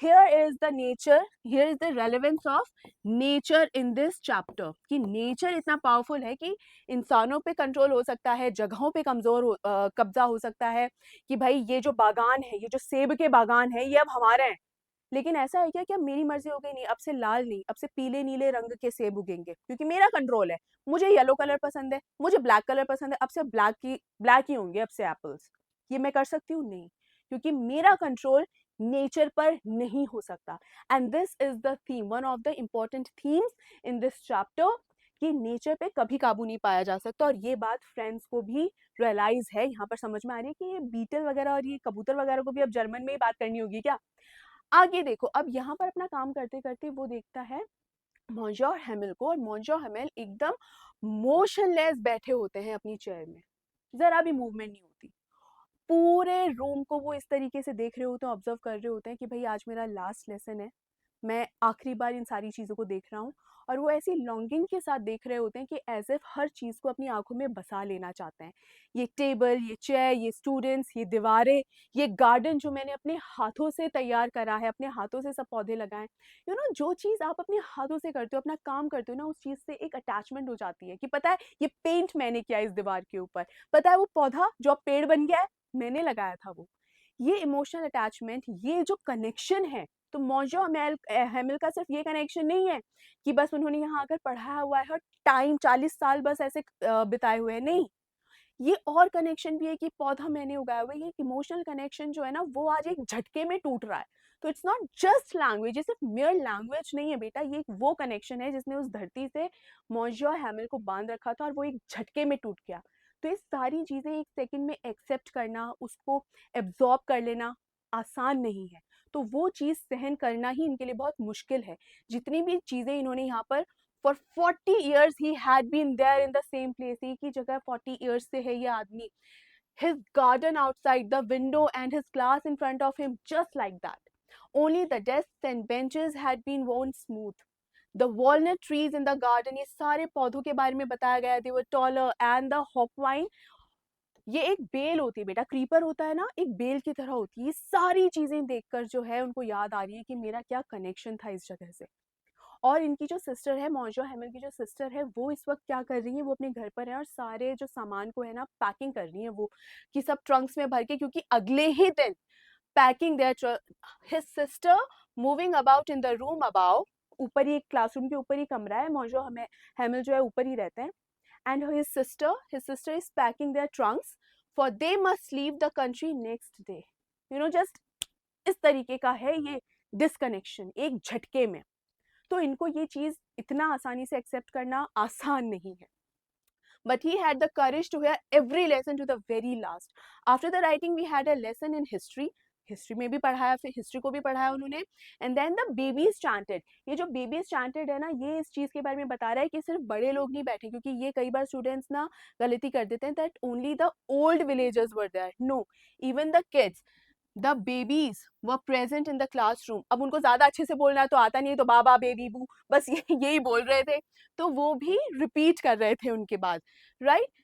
Speaker 1: here is the nature, here is the relevance of nature in this chapter, कि nature इतना powerful है कि इंसानों पे कंट्रोल हो सकता है, जगहों पे कब्जा हो सकता है, कि भाई ये जो बागान है, ये जो सेब के बागान है, ये अब हमारे हैं। लेकिन ऐसा है क्या मेरी मर्जी हो गई? नहीं, अब से लाल नहीं, अब से पीले नीले रंग के सेब उगेंगे, क्योंकि मेरा कंट्रोल है। मुझे येलो कलर पसंद है, मुझे ब्लैक कलर पसंद है, अब से ब्लैक ही होंगे अब से एप्पल्स। ये मैं कर सकती हूँ? नहीं, क्योंकि मेरा कंट्रोल नेचर पर नहीं हो सकता। And this is the theme, one of the important themes in this chapter, कि नेचर पे कभी काबू नहीं पाया जा सकता। और ये बात फ्रेंड्स को भी रियलाइज है, यहाँ पर समझ में आ रही है कि ये बीटल वगैरह और ये कबूतर वगैरह को भी अब जर्मन में ही बात करनी होगी क्या? आगे देखो, अब यहाँ पर अपना काम करते करते वो देखता है मॉन्जोर हेमिल को, और मॉन्जोर हेमिल एकदम मोशनलेस बैठे होते हैं अपनी चेयर में, जरा भी मूवमेंट नहीं होती। पूरे रूम को वो इस तरीके से देख रहे होते हैं, ऑब्जर्व कर रहे होते हैं कि भाई आज मेरा लास्ट लेसन है, मैं आखिरी बार इन सारी चीज़ों को देख रहा हूँ। और वो ऐसी लॉन्गिंग के साथ देख रहे होते हैं कि एज इफ हर चीज़ को अपनी आंखों में बसा लेना चाहते हैं। ये टेबल, ये चेयर, ये स्टूडेंट्स, ये दीवारें, ये गार्डन जो मैंने अपने हाथों से तैयार करा है, अपने हाथों से सब पौधे लगाए। जो चीज़ आप अपने हाथों से करते हो, अपना काम करते हो ना, उस चीज़ से एक अटैचमेंट हो जाती है कि पता है ये पेंट मैंने किया इस दीवार के ऊपर, पता है वो पौधा जो अब पेड़ बन गया है मैंने लगाया था वो। ये इमोशनल अटैचमेंट, ये जो कनेक्शन है, तो मौजो हेमिल का सिर्फ ये कनेक्शन नहीं है कि बस उन्होंने यहाँ आकर पढ़ाया हुआ है और टाइम 40 साल बस ऐसे बिताए हुए हैं, नहीं। ये और कनेक्शन भी है कि पौधा मैंने उगाया हुआ है। ये इमोशनल कनेक्शन जो है ना, वो आज एक झटके में टूट रहा है। तो इट्स नॉट जस्ट लैंग्वेज, ये सिर्फ मेयर लैंग्वेज नहीं है बेटा, ये वो कनेक्शन है जिसने उस धरती से मौजो हेमिल को बांध रखा था और वो एक झटके में टूट गया। तो ये सारी चीज़ें एक सेकंड में एक्सेप्ट करना, उसको एब्जॉर्ब कर लेना आसान नहीं है। तो वो चीज़ सहन करना ही इनके लिए बहुत मुश्किल है। जितनी भी चीज़ें इन्होंने यहाँ पर for 40 years he had been there in the same place, एक ही जगह 40 years से है ये आदमी। His garden outside the window and his class in front of him, just like that. Only the desks and benches had been worn smooth. The walnut trees in the garden, ये सारे पौधों के बारे में बताया गया है। They were taller and the hawkvine, ये एक बेल होती है बेटा, क्रीपर होता है ना, एक बेल की तरह होती है। ये सारी चीजें देखकर जो है उनको याद आ रही है कि मेरा क्या कनेक्शन था इस जगह से। और इनकी जो सिस्टर है, मौजो हेमिल की जो सिस्टर है, वो इस वक्त क्या कर रही है, वो अपने घर पर है और सारे जो सामान को है ना पैकिंग कर रही है वो, कि सब ट्रंक्स में भर के, क्योंकि अगले ही दिन packing there. His sister moving about in the room about, ऊपर ही एक क्लासरूम के ऊपर ही कमरा है, मौजो हमें हेमिल जो है ऊपर ही रहते हैं। And his sister is packing their trunks for they must leave the country next day. Just इस तरीके का है ये डिसकनेक्शन एक झटके में। तो इनको ये चीज इतना आसानी से एक्सेप्ट करना आसान नहीं है। But he had the courage to hear every lesson to the very last. After the writing, we had a lesson in history. History में भी पढ़ाया, फिर हिस्ट्री को भी पढ़ाया उन्होंने। And then the babies chanted, ये जो बेबीज चांटेड है ना, ये इस चीज़ के बारे में बता रहा है कि सिर्फ बड़े लोग नहीं बैठे, क्योंकि ये कई बार स्टूडेंट्स ना गलती कर देते हैं that only the old villagers were there. No, even the kids, the babies were present in the classroom. अब उनको ज्यादा अच्छे से बोलना तो आता नहीं, तो बाबा बेबी बू बस यही बोल रहे थे, तो वो भी रिपीट कर रहे थे उनके बाद, right.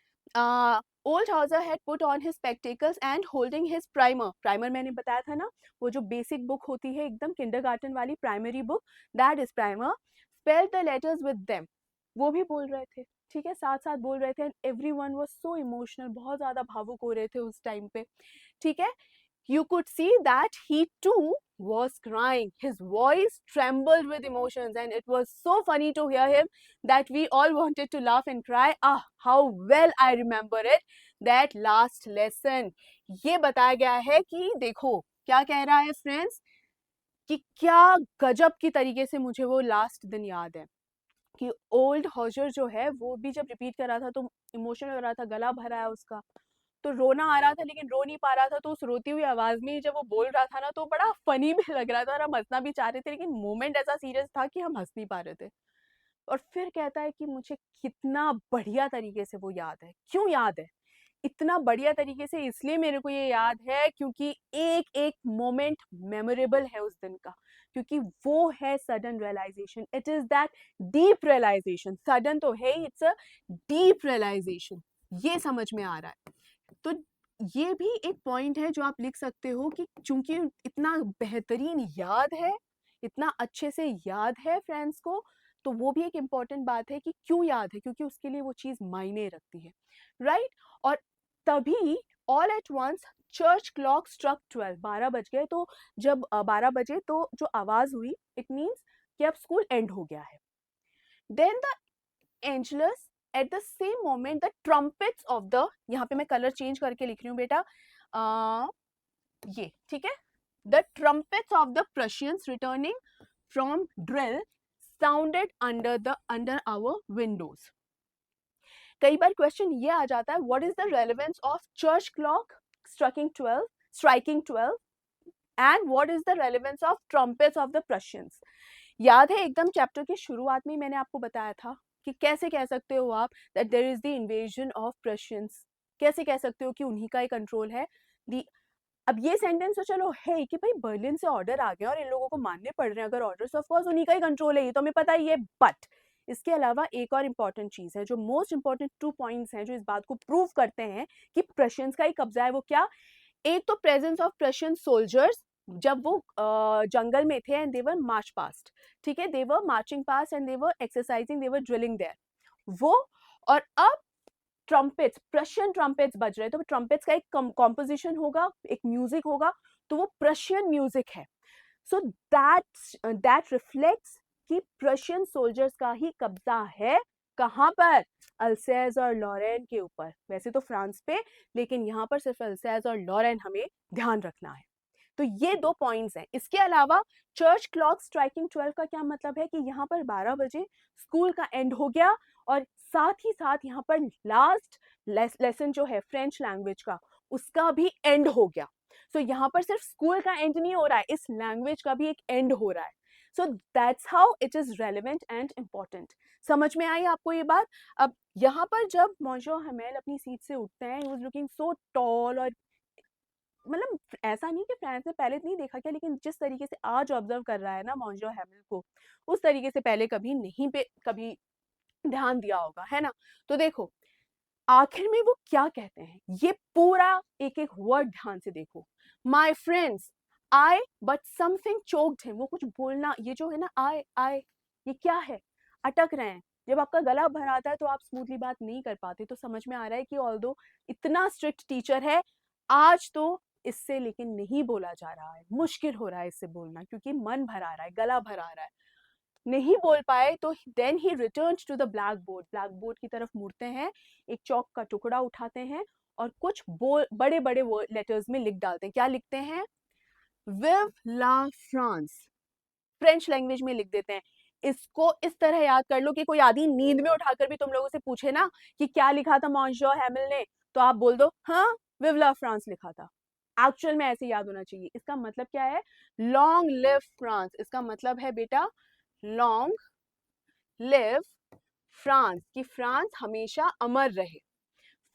Speaker 1: Old Hauser had put on his spectacles and holding his primer. Primer मैंने बताया था ना, वो जो बेसिक बुक होती है एकदम किंडरगार्टन वाली primary book, that is primer. Spell the letters with them, वो भी बोल रहे थे, ठीक है, साथ साथ बोल रहे थे। And everyone was so emotional, बहुत ज्यादा भावुक हो रहे थे उस टाइम पे, ठीक है। You could see that he too was crying. His voice trembled with emotions, and it was so funny to hear him that we all wanted to laugh and cry. Ah, how well I remember it. That last lesson. ये बताया गया है कि देखो क्या कह रहा है फ्रेंड्स, कि क्या गजब की तरीके से मुझे वो लास्ट दिन याद है कि ओल्ड हॉजर जो है वो भी जब रिपीट कर रहा था तो इमोशनल हो रहा था, गला भरा है उसका, तो रोना आ रहा था लेकिन रो नहीं पा रहा था। तो उस रोती हुई आवाज में जब वो बोल रहा था ना, तो बड़ा फनी भी लग रहा था और हम हंसना भी चाह रहे थे, लेकिन मोमेंट ऐसा सीरियस था कि हम हंस नहीं पा रहे थे। और फिर कहता है कि मुझे कितना बढ़िया तरीके से वो याद है। क्यों याद है इतना बढ़िया तरीके से? इसलिए मेरे को ये याद है क्योंकि एक एक मोमेंट मेमोरेबल है उस दिन का, क्योंकि वो है sudden realization. It is that deep realization, sudden तो है, इट्स अ डीप रियलाइजेशन, ये समझ में आ रहा है। तो ये भी एक पॉइंट है जो आप लिख सकते हो कि चूंकि इतना बेहतरीन याद है, इतना अच्छे से याद है फ्रेंड्स को, तो वो भी एक इम्पॉर्टेंट बात है कि क्यों याद है, क्योंकि उसके लिए वो चीज मायने रखती है, राइट। और तभी all at once church clock struck 12, 12 बज गए। तो जब 12 बजे तो जो आवाज हुई, इट मीन्स कि अब स्कूल एंड हो गया है। Then the angels, at the same moment the trumpets of the, यहाँ पे मैं कलर चेंज करके लिख रही हूँ बेटा, ये ठीक है, the trumpets of the Prussians returning from drill sounded under our windows. कई बार क्वेश्चन ये आ जाता है, what is the relevance of church clock striking 12 and what is the relevance of trumpets of the Prussians. याद है एकदम chapter की शुरुआत में मैंने आपको बताया था कि कैसे कह सकते हो आप that there is the invasion of Prussians, कैसे कह सकते हो कि उन्हीं का ही कंट्रोल है। दी अब ये सेंटेंस तो चलो है कि भाई बर्लिन से ऑर्डर आ गया और इन लोगों को मानने पड़ रहे हैं अगर ऑर्डर्स, ऑफ कोर्स उन्हीं का ही कंट्रोल है, ये तो हमें पता ही है। बट इसके अलावा एक और इम्पॉर्टेंट चीज है, जो मोस्ट इंपॉर्टेंट 2 पॉइंट्स हैं जो इस बात को प्रूव करते हैं कि प्रशियंस का ही कब्जा है। वो क्या? एक तो प्रेजेंस ऑफ प्रशियन सोल्जर्स, जब वो जंगल में थे and they were March past, ठीक है, they were marching past and they were exercising, they were drilling there, वो। और अब ट्रम्पेट्स, प्रशियन ट्रम्पेट्स बज रहे, तो ट्रम्पेट्स का एक कॉम्पोजिशन होगा, एक म्यूजिक होगा, तो वो प्रशियन म्यूजिक है। सो दैट रिफ्लेक्ट्स कि प्रशियन सोल्जर्स का ही कब्जा है। कहां पर? अल्सेज और लॉरेन के ऊपर, वैसे तो फ्रांस पे, लेकिन यहाँ पर सिर्फ अल्सेज और लॉरेन हमें ध्यान रखना है। तो ये 2 पॉइंट्स हैं। इसके अलावा चर्च क्लॉक स्ट्राइकिंग 12 का क्या मतलब है कि यहाँ पर 12 बजे स्कूल का एंड हो गया, और साथ ही साथ यहाँ पर लास्ट लेसन जो है फ्रेंच लैंग्वेज का, उसका भी एंड हो गया। सो यहाँ पर सिर्फ स्कूल का एंड नहीं हो रहा है, इस लैंग्वेज का भी एक एंड हो रहा है। So that's how it is relevant and important. समझ में आई आपको ये बात? अब यहाँ पर जब मॉन्जो हेमेल अपनी सीट से उठते हैं, he was looking so tall, और मतलब ऐसा नहीं कि फ्रांस ने पहले नहीं देखा क्या, लेकिन जिस तरीके से आज ऑब्जर्व कर रहा है ना मॉन्जो हेमिल को, उस तरीके से पहले कभी नहीं पे कभी ध्यान दिया होगा, है ना? तो देखो आखिर में वो क्या कहते हैं, ये पूरा एक एक वर्ड ध्यान से देखो। My friends, I but something choked him, वो कुछ बोलना, ये जो है ना आई, ये क्या है? अटक रहे हैं। जब आपका गला भर आता है तो आप स्मूथली बात नहीं कर पाते। तो समझ में आ रहा है कि ऑल्दो इतना स्ट्रिक्ट टीचर है, आज तो इससे लेकिन नहीं बोला जा रहा है, मुश्किल हो रहा है इससे बोलना, क्योंकि मन भर आ रहा है, गला भर आ रहा है, नहीं बोल पाए। तो then he return to the blackboard, blackboard की तरफ मुड़ते हैं, एक चौक का टुकड़ा उठाते हैं और कुछ बड़े बड़े लेटर्स में लिख डालते हैं। क्या लिखते हैं? विव ला फ्रांस, फ्रेंच लैंग्वेज में लिख देते हैं। इसको इस तरह याद कर लो कि कोई आदमी नींद में उठाकर भी तुम लोगों से पूछे ना कि क्या लिखा था मॉन्जो हेमिल ने, तो आप बोल दो हाँ, विव ला फ्रांस लिखा था। एक्चुअल में ऐसे याद होना चाहिए। इसका मतलब क्या है? लॉन्ग लिव फ्रांस, इसका मतलब है बेटा लॉन्ग लिव फ्रांस, कि फ्रांस हमेशा अमर रहे,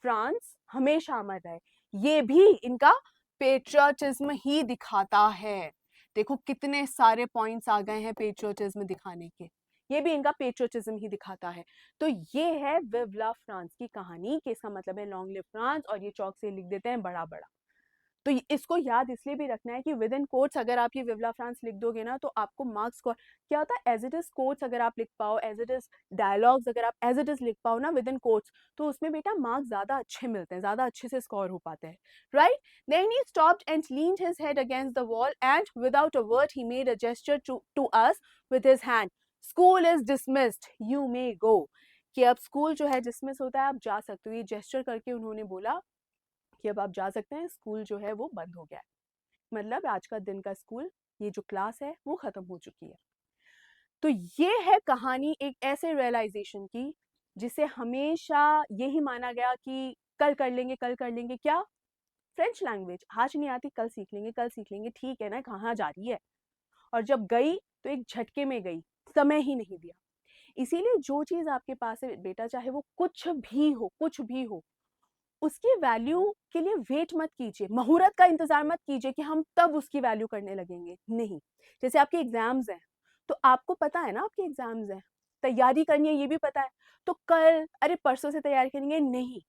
Speaker 1: फ्रांस हमेशा अमर रहे। ये भी इनका पेट्रियोटिज्म ही दिखाता है। देखो कितने सारे पॉइंट्स आ गए हैं पेट्रियोटिज्म दिखाने के, ये भी इनका पेट्रियोटिज्म ही दिखाता है। तो ये है विव ला फ्रांस की कहानी, कि इसका मतलब है लॉन्ग लिव फ्रांस, और ये चौक से लिख देते हैं बड़ा बड़ा। तो इसको याद इसलिए भी रखना है कि विद इन कोट्स अगर आप ये विवला फ्रांस लिख दोगे ना, तो आपको मार्क्स को क्या होता है, एज इट इज कोट्स अगर आप लिख पाओ, एज इट इज डायलॉग्स अगर आप एज इट इज लिख पाओ ना विद इन कोट्स, तो उसमें बेटा मार्क्स ज्यादा अच्छे मिलते हैं, ज्यादा अच्छे से स्कोर हो पाते हैं, right? Then he stopped and leaned his head against the wall and without a word he made a gesture to us with his hand, school is dismissed, you may go. कि अब school जो है dismiss होता है, आप जा सकते हो। ये जेस्चर करके उन्होंने बोला कि अब आप जा सकते हैं, स्कूल जो है वो बंद हो गया है, मतलब आज का दिन का स्कूल, ये जो क्लास है वो खत्म हो चुकी है। तो ये है कहानी एक ऐसे रियलाइजेशन की जिसे हमेशा यही माना गया कि कल कर लेंगे, कल कर लेंगे। क्या? फ्रेंच लैंग्वेज आज नहीं आती, कल सीख लेंगे, कल सीख लेंगे, ठीक है ना, कहाँ जा रही है? और जब गई तो एक झटके में गई, समय ही नहीं दिया। इसीलिए जो चीज आपके पास है बेटा, चाहे वो कुछ भी हो, कुछ भी हो, उसकी वैल्यू के लिए वेट मत कीजिए, मुहूर्त का इंतजार मत कीजिए कि हम तब उसकी वैल्यू करने लगेंगे, नहीं। जैसे आपके एग्जाम्स हैं, तो आपको पता है ना आपके एग्जाम्स हैं, तैयारी करनी है ये भी पता है, तो कल अरे परसों से तैयारी करेंगे, नहीं,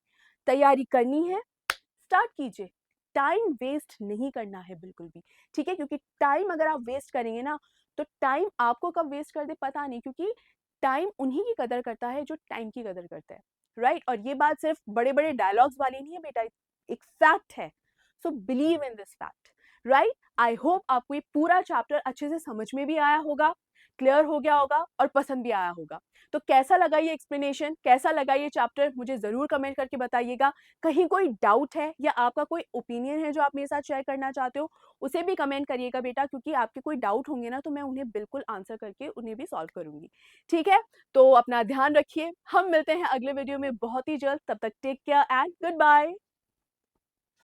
Speaker 1: तैयारी करनी है, स्टार्ट कीजिए। टाइम वेस्ट नहीं करना है बिल्कुल भी, ठीक है? क्योंकि टाइम अगर आप वेस्ट करेंगे ना, तो टाइम आपको कब वेस्ट कर दे पता नहीं, क्योंकि टाइम उन्हीं की कदर करता है जो टाइम की कदर करता है, राइट? और ये बात सिर्फ बड़े बड़े डायलॉग्स वाली नहीं है बेटा, एक फैक्ट है। So believe in this fact, right? I hope आपको ये पूरा चैप्टर अच्छे से समझ में भी आया होगा, क्लियर हो गया होगा और पसंद भी आया होगा। तो कैसा लगा ये एक्सप्लेनेशन, कैसा लगा ये चैप्टर, मुझे जरूर कमेंट करके बताइएगा। कहीं कोई डाउट है या आपका कोई ओपिनियन है जो आप मेरे साथ शेयर करना चाहते हो, उसे भी कमेंट करिएगा बेटा, क्योंकि आपके कोई डाउट होंगे ना, तो मैं उन्हें बिल्कुल आंसर करके उन्हें भी सॉल्व करूंगी, ठीक है? तो अपना ध्यान रखिए, हम मिलते हैं अगले वीडियो में बहुत ही जल्द, तब तक take care and good bye.